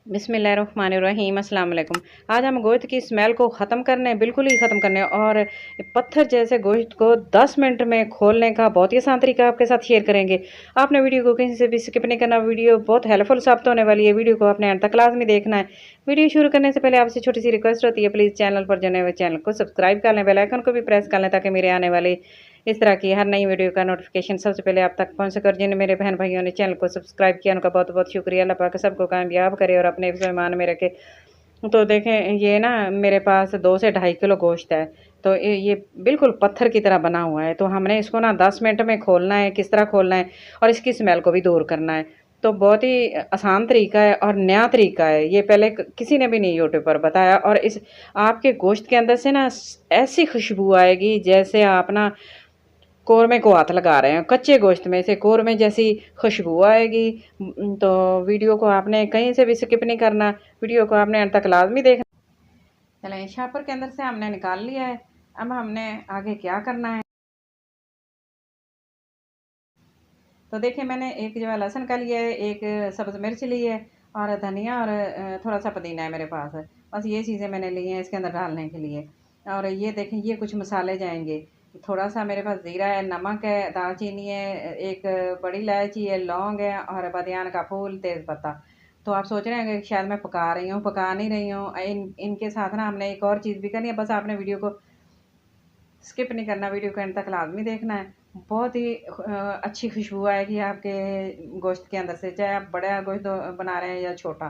बिस्मिल्लाहिर्रहमानिर्रहीम अस्सलाम वालेकुम। आज हम गोश्त की स्मेल को ख़त्म करने बिल्कुल ही ख़त्म करने और पत्थर जैसे गोश्त को 10 मिनट में खोलने का बहुत ही आसान तरीका आपके साथ शेयर करेंगे। आपने वीडियो को कहीं से भी स्किप नहीं करना, वीडियो बहुत हेल्पफुल साबित होने वाली है। वीडियो को आपने अंत तक लाज़मी देखना है। वीडियो शुरू करने से पहले आपसे छोटी सी रिक्वेस्ट होती है, प्लीज़ चैनल पर जो नए हुए चैनल को सब्सक्राइब कर लें, बेल आइकन को भी प्रेस कर लें ताकि मेरे आने वाले इस तरह की हर नई वीडियो का नोटिफिकेशन सबसे पहले आप तक पहुंच सके। और जिन मेरे बहन भाइयों ने चैनल को सब्सक्राइब किया उनका बहुत बहुत शुक्रिया। अल्लाह पाक सबको कामयाब करे और अपने ईमान में रखे। तो देखें, ये ना मेरे पास 2 से ढाई किलो गोश्त है। तो ये बिल्कुल पत्थर की तरह बना हुआ है। तो हमने इसको ना 10 मिनट में खोलना है। किस तरह खोलना है और इसकी स्मेल को भी दूर करना है। तो बहुत ही आसान तरीका है और नया तरीका है। ये पहले किसी ने भी नहीं यूट्यूब पर बताया। और इस आपके गोश्त के अंदर से ना ऐसी खुशबू आएगी जैसे आप ना कोरमे को हाथ लगा रहे हैं। कच्चे गोश्त में से कोरमे जैसी खुशबू आएगी। तो वीडियो को आपने कहीं से भी स्किप नहीं करना, वीडियो को आपने अंत तक लाजमी देखना। चलें, शापर के अंदर से हमने निकाल लिया है। अब हमने आगे क्या करना है, तो देखिए मैंने एक जो है लहसुन का लिया है, एक सब्ज़ मिर्च ली है और धनिया और थोड़ा सा पुदीना है मेरे पास। बस ये चीज़ें मैंने ली हैं इसके अंदर डालने के लिए। और ये देखें, ये कुछ मसाले जाएंगे। थोड़ा सा मेरे पास ज़ीरा है, नमक है, दालचीनी है, एक बड़ी इलायची है, लौंग है और बदियान का फूल, तेज़पत्ता। तो आप सोच रहे हैं कि शायद मैं पका रही हूँ, पका नहीं रही हूँ। इनके साथ ना हमने एक और चीज़ भी करनी है। बस आपने वीडियो को स्किप नहीं करना, वीडियो को एंड तक लाजमी देखना है। बहुत ही अच्छी खुशबू आएगी आपके गोश्त के अंदर से, चाहे आप बड़ा गोश्त बना रहे हैं या छोटा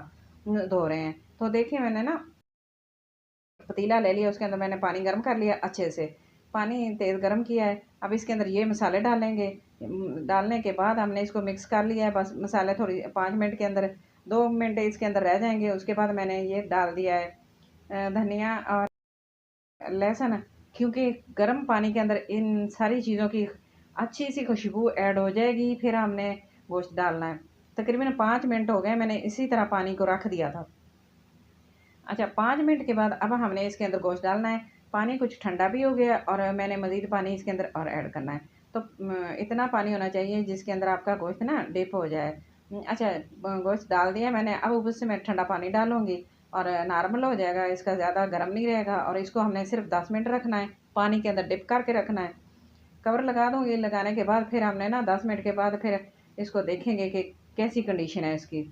धो रहे हैं। तो देखिए मैंने ना पतीला ले लिया, उसके अंदर मैंने पानी गर्म कर लिया अच्छे से। पानी तेज़ गर्म किया है। अब इसके अंदर ये मसाले डालेंगे। डालने के बाद हमने इसको मिक्स कर लिया है। बस मसाले थोड़ी 5 मिनट के अंदर, 2 मिनट इसके अंदर रह जाएंगे। उसके बाद मैंने ये डाल दिया है धनिया और लहसुन। क्योंकि गर्म पानी के अंदर इन सारी चीज़ों की अच्छी सी खुशबू ऐड हो जाएगी। फिर हमने गोश्त डालना है। तकरीबन 5 मिनट हो गए, मैंने इसी तरह पानी को रख दिया था। अच्छा, 5 मिनट के बाद अब हमने इसके अंदर गोश्त डालना है। पानी कुछ ठंडा भी हो गया और मैंने मज़ीद पानी इसके अंदर और ऐड करना है। तो इतना पानी होना चाहिए जिसके अंदर आपका गोश्त ना डिप हो जाए। अच्छा, गोश्त डाल दिया मैंने। अब ऊपर से मैं ठंडा पानी डालूँगी और नॉर्मल हो जाएगा, इसका ज़्यादा गर्म नहीं रहेगा। और इसको हमने सिर्फ 10 मिनट रखना है, पानी के अंदर डिप करके रखना है। कवर लगा दूँगी, लगाने के बाद फिर हमने ना 10 मिनट के बाद फिर इसको देखेंगे कि कैसी कंडीशन है इसकी।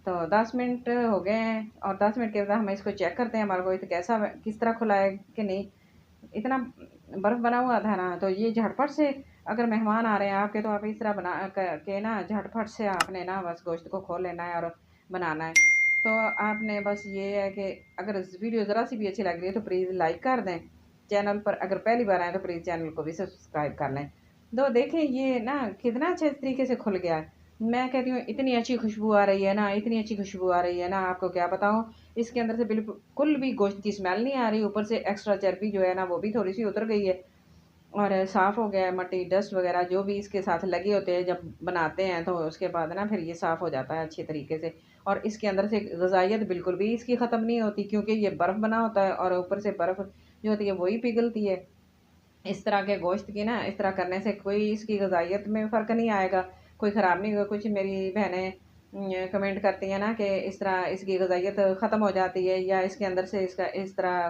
तो 10 मिनट हो गए हैं और 10 मिनट के बाद हम इसको चेक करते हैं हमारा गोश्त कैसा किस तरह खुला है कि नहीं। इतना बर्फ़ बना हुआ था ना, तो ये झटपट से अगर मेहमान आ रहे हैं आपके, तो आप इस तरह बना के ना झटपट से आपने ना बस गोश्त को खोल लेना है और बनाना है। तो आपने बस ये है कि अगर वीडियो ज़रा सी भी अच्छी लग रही है तो प्लीज़ लाइक कर दें। चैनल पर अगर पहली बार आए तो प्लीज़ चैनल को भी सब्सक्राइब कर लें। तो देखें ये ना कितना अच्छे तरीके से खुल गया है। मैं कहती हूँ इतनी अच्छी खुशबू आ रही है ना, इतनी अच्छी खुशबू आ रही है ना, आपको क्या बताऊँ। इसके अंदर से बिल्कुल भी गोश्त की स्मेल नहीं आ रही। ऊपर से एक्स्ट्रा चर्बी जो है ना वो भी थोड़ी सी उतर गई है और साफ़ हो गया है। मट्टी डस्ट वगैरह जो भी इसके साथ लगे होते हैं जब बनाते हैं, तो उसके बाद ना फिर ये साफ़ हो जाता है अच्छे तरीके से। और इसके अंदर से ग़िज़ाइयत बिल्कुल भी इसकी ख़त्म नहीं होती, क्योंकि ये बर्फ़ बना होता है और ऊपर से बर्फ़ जो होती है वही पिघलती है। इस तरह के गोश्त की ना इस तरह करने से कोई इसकी ग़िज़ाइयत में फ़र्क नहीं आएगा, कोई ख़राब नहीं होगा। कुछ मेरी बहनें कमेंट करती हैं ना कि इस तरह इसकी ग़िज़ाइयत ख़त्म हो जाती है या इसके अंदर से इसका इस तरह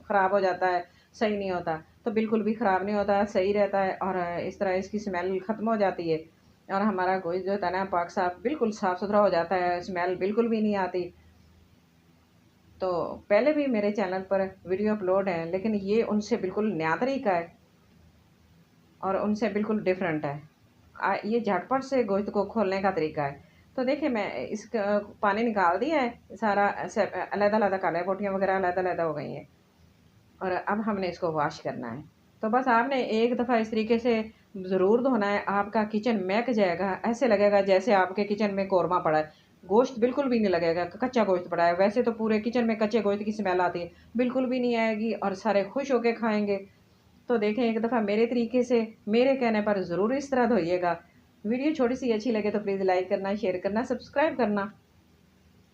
ख़राब हो जाता है, सही नहीं होता। तो बिल्कुल भी ख़राब नहीं होता, सही रहता है और इस तरह इसकी स्मेल ख़त्म हो जाती है। और हमारा गोश्त जो होता है ना पाक साफ़ बिल्कुल साफ़ सुथरा हो जाता है, स्मेल बिल्कुल भी नहीं आती। तो पहले भी मेरे चैनल पर वीडियो अपलोड है, लेकिन ये उनसे बिल्कुल नया तरीका है और उनसे बिल्कुल डिफरेंट है। ये झटपट से गोश्त को खोलने का तरीका है। तो देखिए मैं इसका पानी निकाल दिया है सारा, अलग-अलग काले पोटियाँ वगैरह अलग-अलग हो गई हैं और अब हमने इसको वॉश करना है। तो बस आपने एक दफ़ा इस तरीके से ज़रूर धोना है, आपका किचन महक जाएगा, ऐसे लगेगा जैसे आपके किचन में कोरमा पड़ा है। गोश्त बिल्कुल भी नहीं लगेगा कच्चा गोश्त पड़ा है। वैसे तो पूरे किचन में कच्चे गोश्त की स्मेल आती है, बिल्कुल भी नहीं आएगी और सारे खुश होके खाएँगे। तो देखें एक दफ़ा मेरे तरीके से, मेरे कहने पर ज़रूर इस तरह धोइएगा। वीडियो छोटी-सी अच्छी लगे तो प्लीज़ लाइक करना, शेयर करना, सब्सक्राइब करना।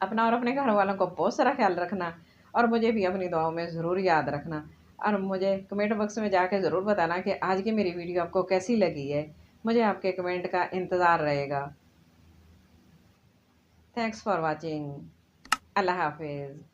अपना और अपने घर वालों को बहुत सारा ख्याल रखना और मुझे भी अपनी दुआओं में ज़रूर याद रखना। और मुझे कमेंट बॉक्स में जाके ज़रूर बताना कि आज की मेरी वीडियो आपको कैसी लगी है। मुझे आपके कमेंट का इंतज़ार रहेगा। Thanks for watching. अल्लाह हाफ़िज़।